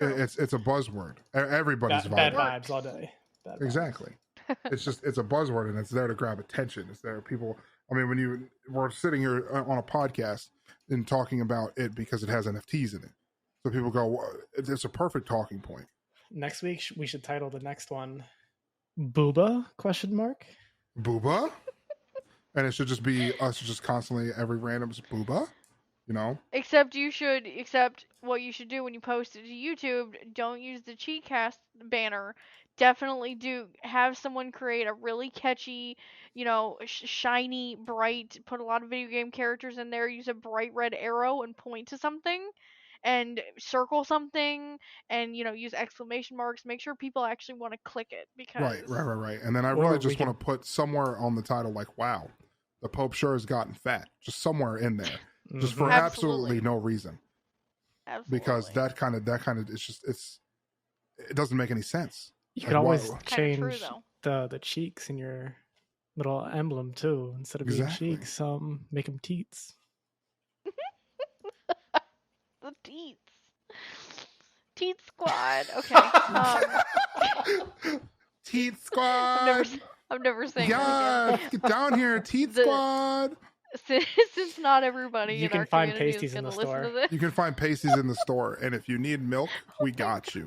it's a buzzword. Everybody's bad vibes all day. Exactly. It's a buzzword and it's there to grab attention. It's there people. I mean, when we're sitting here on a podcast and talking about it because it has NFTs in it, so people go, it's a perfect talking point. Next week we should title the next one "Booba?" ? Booba, and it should just be us just constantly every random booba. Except what you should do when you post it to YouTube, don't use the CheekCast banner. Definitely do have someone create a really catchy, shiny, bright, put a lot of video game characters in there, use a bright red arrow and point to something and circle something and, use exclamation marks. Make sure people actually want to click it because... Right. And then I really just want to put somewhere on the title like, wow, the Pope sure has gotten fat. Just somewhere in there. Just for absolutely no reason. Absolutely. Because that kind of it doesn't make any sense. You could always change the cheeks in your little emblem too. Instead of being cheeks, make them teats. The teats. Teat Squad. Okay. Teat Squad. I'm never saying that again. Get down here, Teat Squad. Since not everybody you in can our find community pasties is in the listen store. to this. You can find pasties in the store, and if you need milk, we got you.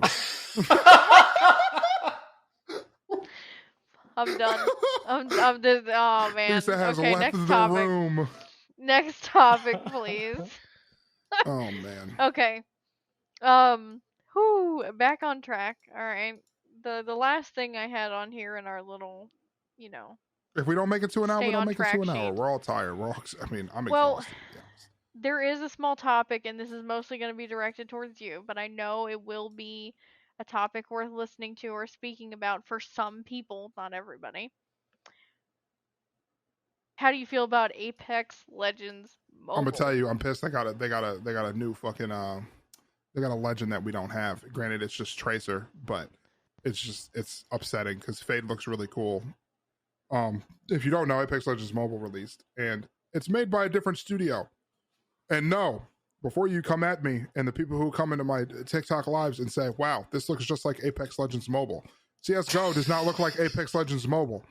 I'm done. I'm this. Oh man. Lisa has okay, left next the topic. room. Next topic, please. Oh man. Okay. Back on track. All right. The last thing I had on here in our little, If we don't make it to an hour, we don't make it to an hour. sheet. We're all tired. I'm Well, exhausted. there is a small topic, and this is mostly going to be directed towards you, but I know it will be a topic worth listening to or speaking about for some people, not everybody. How do you feel about Apex Legends Mobile? I'm gonna tell you, I'm pissed. They got a new fucking they got a legend that we don't have. Granted, it's just Tracer, but it's upsetting because Fade looks really cool. If you don't know, Apex Legends Mobile released, and it's made by a different studio. And no, before you come at me and the people who come into my TikTok lives and say, wow, this looks just like Apex Legends Mobile. CSGO does not look like Apex Legends Mobile.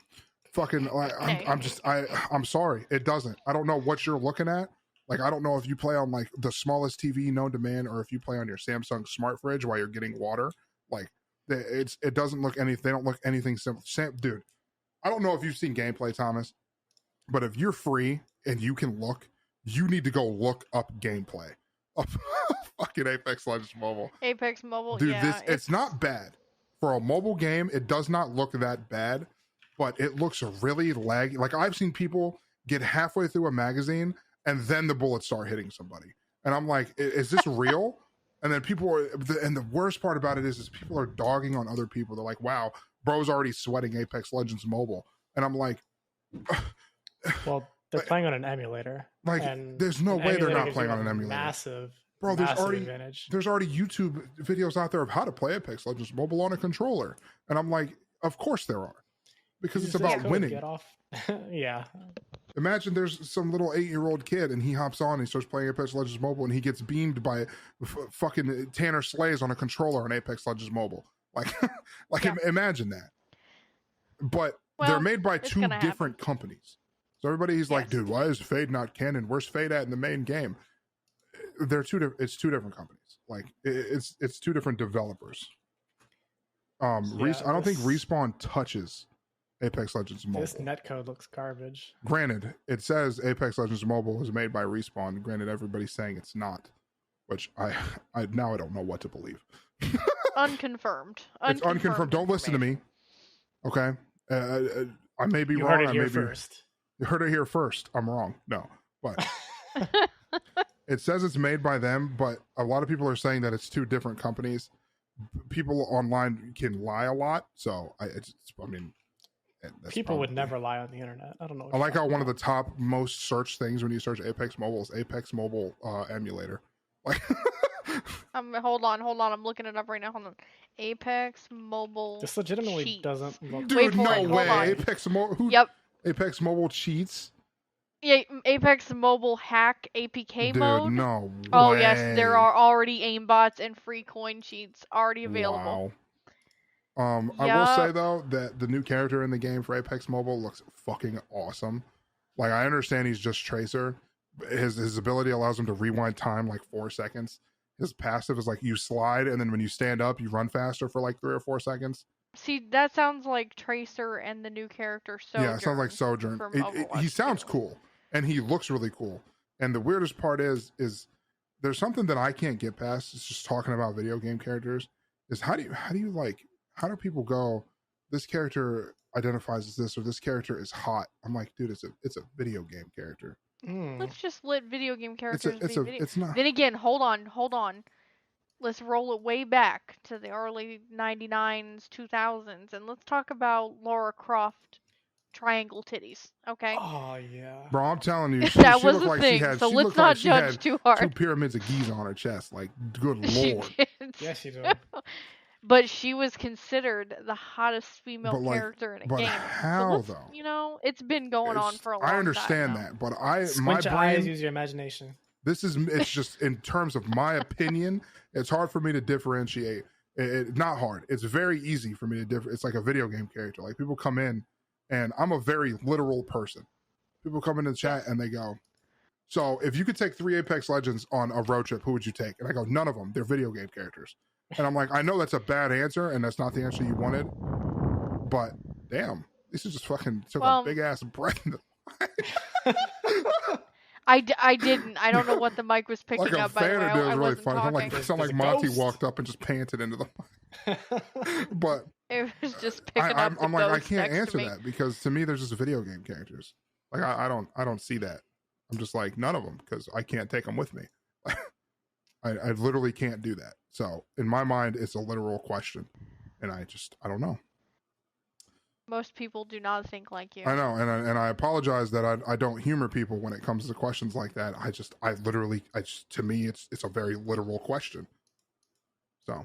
Fucking, I'm sorry. It doesn't. I don't know what you're looking at. Like, I don't know if you play on like the smallest TV known to man or if you play on your Samsung smart fridge while you're getting water. Like, it doesn't look anything. They don't look anything simple. Dude, I don't know if you've seen gameplay, Thomas, but if you're free and you can look, you need to go look up gameplay of fucking Apex Legends Mobile. Apex Mobile, dude, yeah. It's not bad. For a mobile game, it does not look that bad, but it looks really laggy. Like, I've seen people get halfway through a magazine and then the bullets start hitting somebody. And I'm like, is this real? And then and the worst part about it is people are dogging on other people. They're like, wow, bro's already sweating Apex Legends Mobile. And I'm like... well, they're playing on an emulator. Like, there's no way they're not playing on an emulator. Massive advantage. There's already YouTube videos out there of how to play Apex Legends Mobile on a controller. And I'm like, of course there are. Because it's about winning. Get off. Yeah. Imagine there's some little 8-year-old kid and he hops on and he starts playing Apex Legends Mobile and he gets beamed by fucking Tanner Slays on a controller on Apex Legends Mobile. Like, imagine that. But they're made by two different companies. So everybody's like, dude, why is Fade not canon? Where's Fade at in the main game? It's two different companies. Like, it's two different developers. I don't think Respawn touches Apex Legends Mobile. This netcode looks garbage. Granted, it says Apex Legends Mobile is made by Respawn. Granted, everybody's saying it's not, which I now I don't know what to believe. Unconfirmed. It's unconfirmed. Don't listen to me. Okay, I may be you wrong. Heard it here first. You heard it here first. I'm wrong. No, but it says it's made by them. But a lot of people are saying that it's two different companies. People online can lie a lot, so I mean. People would never lie on the internet. I don't know. I like how one of the top most searched things when you search Apex Mobile is Apex Mobile emulator. Like, hold on. I'm looking it up right now. Hold on. Apex Mobile. This legitimately cheat. doesn't look. Dude, no way. Apex Mobile. Yep. Apex Mobile cheats. Yeah, Apex Mobile hack APK Dude, mode. No. Oh way. yes, there are already aimbots and free coin cheats already available. Wow. I will say though that the new character in the game for Apex Mobile looks fucking awesome. Like, I understand he's just Tracer. His ability allows him to rewind time like 4 seconds. His passive is like you slide and then when you stand up you run faster for like 3 or 4 seconds. See, that sounds like Tracer and the new character Sojourn. Yeah, it sounds like Sojourn. He sounds cool and he looks really cool. And the weirdest part is there's something that I can't get past. It's just talking about video game characters. Is how do people go, this character identifies as this or this character is hot? I'm like, dude, it's a video game character. Let's just let video game characters be video. It's not. Then again, hold on. Let's roll it way back to the early 99s, 2000s, and let's talk about Lara Croft triangle titties, okay? Oh, yeah. Bro, I'm telling you, that she was looked the like thing, she had, so she let's looked not like she judge had too hard. 2 pyramids of Giza on her chest. Like, good lord. Yes, she did. But she was considered the hottest female character in a game. How though? You know, it's been going on for a long time. I understand that, but Squint your eyes, use your imagination. It's just in terms of my opinion, it's hard for me to differentiate. Not hard. It's very easy for me to differ. It's like a video game character. Like, people come in, and I'm a very literal person. People come into the chat and they go, so if you could take 3 Apex Legends on a road trip, who would you take? And I go, none of them. They're video game characters. And I'm like, I know that's a bad answer, and that's not the answer you wanted, but damn, this is just fucking took a big ass breath. I didn't. I don't know what the mic was picking like up. By the way, I really wasn't funny. talking. It sounded like Monty walked up and just panted into the mic. But it was just picking up. I'm like, I can't answer that because to me, there's just video game characters. Like, I don't see that. I'm just like, none of them, because I can't take them with me. I literally can't do that. So in my mind, it's a literal question, and I don't know. Most people do not think like you. I know, and I apologize that I don't humor people when it comes to questions like that. To me, it's a very literal question. So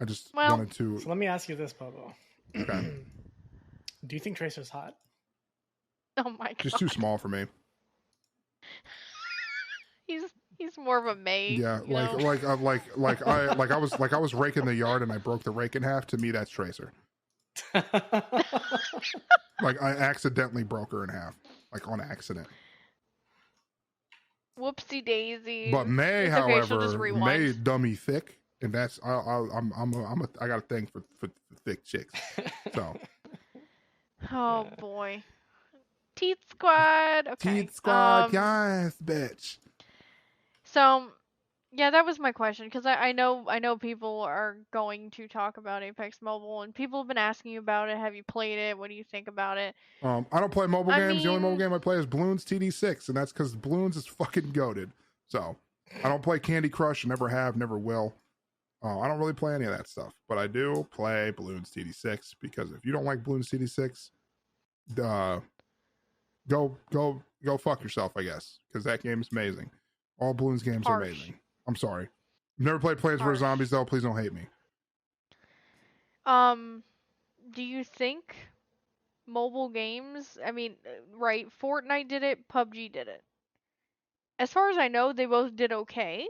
I just wanted to. So let me ask you this, Bobo. Okay. Do you think Tracer's hot? Oh my god. She's too small for me. He's more of a maid. Yeah, I was raking the yard and I broke the rake in half. To me, that's Tracer. Like, I accidentally broke her in half, like on accident. Whoopsie daisy. But May, however, okay, May dummy thick, and that's I got a thing for thick chicks. So. Oh boy. Teeth Squad. Okay. Teeth Squad, yes, bitch. So, yeah, that was my question, because I know people are going to talk about Apex Mobile, and people have been asking you about it. Have you played it? What do you think about it? I don't play mobile games. The only mobile game I play is Bloons TD6, and that's because Bloons is fucking goated. So, I don't play Candy Crush, never have, never will. I don't really play any of that stuff, but I do play Bloons TD6, because if you don't like Bloons TD6, go fuck yourself, I guess, because that game is amazing. All Bloons games are amazing. I'm sorry. Never played Plants vs. Zombies, though. Please don't hate me. Do you think mobile games, I mean, right, Fortnite did it, PUBG did it. As far as I know, they both did okay.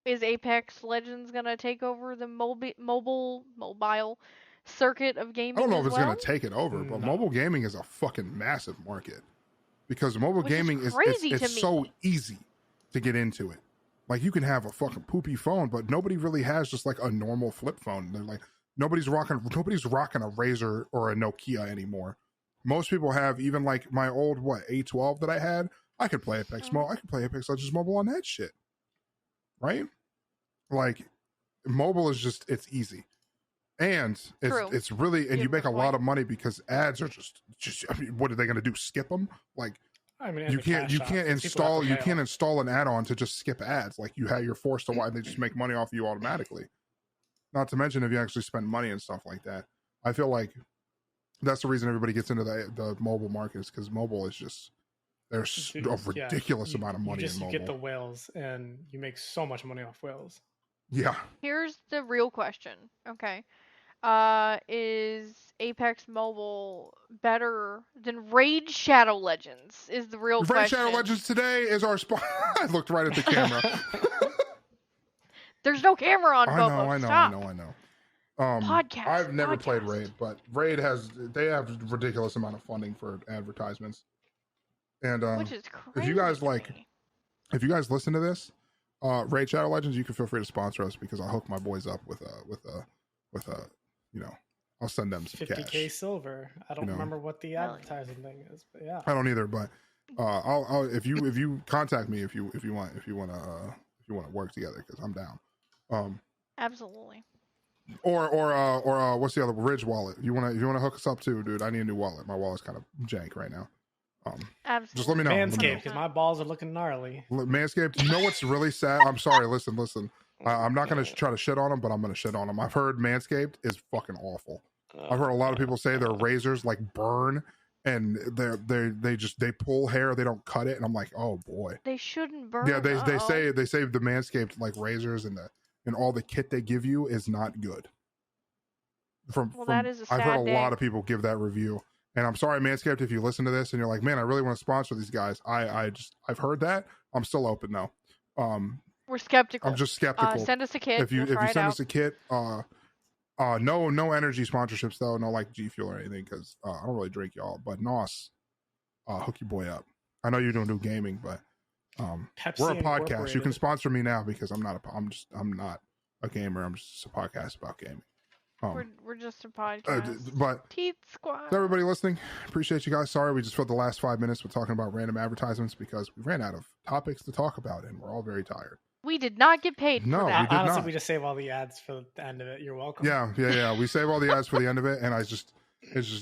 Is Apex Legends gonna take over the mobile circuit of I gaming don't know as if it's well? going to take it over, but No. mobile gaming is a fucking massive market because mobile Which is gaming is crazy it's to so me. easy to get into it. Like you can have a fucking poopy phone, but nobody really has just like a normal flip phone. They're like nobody's rocking a Razor or a Nokia anymore. Most people have even like my old A12 that I had. I could play Apex Mhm. I could play Apex Legends mobile on that shit, right? Like mobile is just it's easy. And True. it's really, and You you have a make a good lot point. of money because ads are just I mean, what are they going to do? Skip them? Like I mean, and you the can't cash out, 'cause people have to bail. install an add-on to just skip ads. Like you're forced to watch, they just make money off you automatically. Not to mention if you actually spend money and stuff like that. I feel like that's the reason everybody gets into the mobile market is because mobile is just there's a ridiculous amount of money in mobile. You get the whales, and you make so much money off whales. Yeah. Here's the real question. Okay. Is Apex Mobile better than Raid Shadow Legends? Is the real Raid question. Shadow Legends today is our spot. I looked right at the camera. There's no camera on Bobo. I Stop. know. Podcast. I've never played Raid, but Raid they have ridiculous amount of funding for advertisements. And Which is crazy. if you guys listen to this, Raid Shadow Legends, you can feel free to sponsor us because I'll hook my boys up with a I'll send them some 50K cash. silver. I don't remember what the advertising thing is, but yeah. I don't either, but I'll if you contact me if you want to work together because I'm down. Absolutely. Or what's the other Ridge wallet? If you want to hook us up too, dude. I need a new wallet. My wallet's kind of jank right now. Absolutely. Just let me know. Manscaped, because my balls are looking gnarly. Manscaped. You know what's really sad? I'm sorry. Listen. I'm not going to try to shit on them, but I'm going to shit on them. I've heard Manscaped is fucking awful. I've heard a lot of people say their razors like burn and they pull hair, they don't cut it, and I'm like, oh boy. They shouldn't burn. Yeah, they say the Manscaped like razors and all the kit they give you is not good. That is a sad I've heard a day. lot of people give that review. And I'm sorry, Manscaped, if you listen to this and you're like, man, I really want to sponsor these guys. I've heard that. I'm still open though. We're skeptical. I'm just skeptical. Send us a kit. If you send us a kit, no energy sponsorships though, no like G Fuel or anything, because I don't really drink y'all. But Nos, hook your boy up. I know you don't do gaming, but we're a podcast. You can sponsor me now because I'm not a gamer. I'm just a podcast about gaming. We're just a podcast. But Teeth Squad. to everybody listening, appreciate you guys. Sorry we just filled the last 5 minutes with talking about random advertisements because we ran out of topics to talk about and we're all very tired. We did not get paid for that. We did Honestly, not. We just save all the ads for the end of it. You're welcome. Yeah. We save all the ads for the end of it, and it's just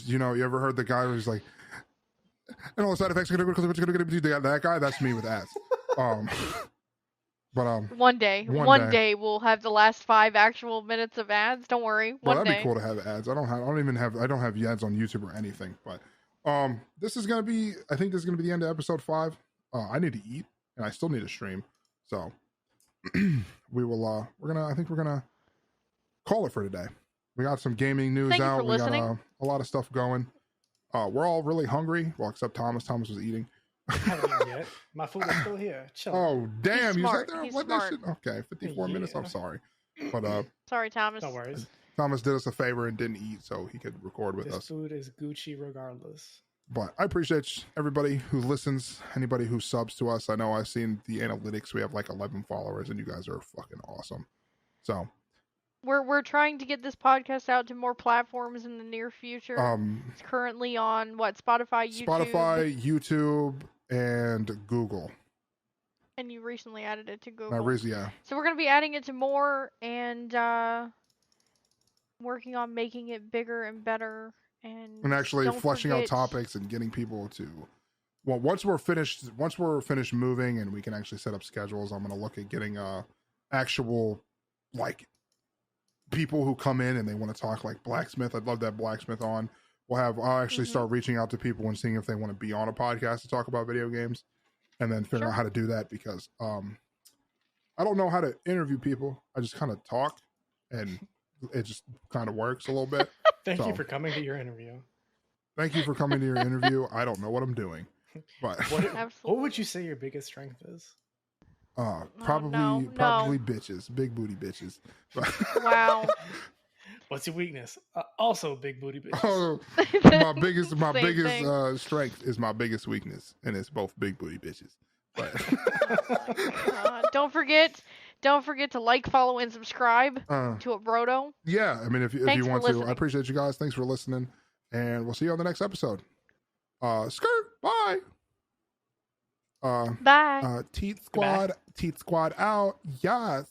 you ever heard the guy who's like, and all the side effects are going to be that guy? That's me with ads. But one day we'll have the last 5 actual minutes of ads. Don't worry. One that'd day. be cool to have ads. I don't have ads on YouTube or anything. But this is gonna be. I think this is gonna be the end of episode 5. I need to eat, and I still need to stream. So we will. I think we're gonna call it for today. We got some gaming news Thank out. You for we listening. got a lot of stuff going. We're all really hungry. Well, except Thomas. Thomas was eating. I haven't eaten yet. My food is still here. Chill. Oh damn! You sat there He's and let smart. that shit. Okay, 54 minutes. I'm sorry, but Sorry, Thomas. No worries. Thomas did us a favor and didn't eat, so he could record with us. This food is Gucci regardless. But I appreciate everybody who listens, anybody who subs to us. I know I've seen the analytics. We have like 11 followers, and you guys are fucking awesome. So we're trying to get this podcast out to more platforms in the near future. It's currently on Spotify, YouTube, and Google. And you recently added it to Google. Yeah. So we're gonna be adding it to more and working on making it bigger and better and actually fleshing out topics and getting people to. Well, once we're finished moving and we can actually set up schedules, I'm gonna look at getting actual like people who come in and they want to talk like blacksmith. I'd love that blacksmith on. I'll actually start reaching out to people and seeing if they want to be on a podcast to talk about video games, and then figure out how to do that because I don't know how to interview people. I just kind of talk, and it just kind of works a little bit. Thank you for coming to your interview. Thank you for coming to your interview. I don't know what I'm doing, but what would you say your biggest strength is? Probably bitches, big booty bitches. Wow. What's your weakness? Also big booty bitches. Oh, my biggest strength is my biggest weakness, and it's both big booty bitches. But don't forget to like, follow, and subscribe to Obrodo. Yeah, I mean, if you want to, I appreciate you guys. Thanks for listening, and we'll see you on the next episode. Skirt, bye. Bye. Teeth Squad out. Yes.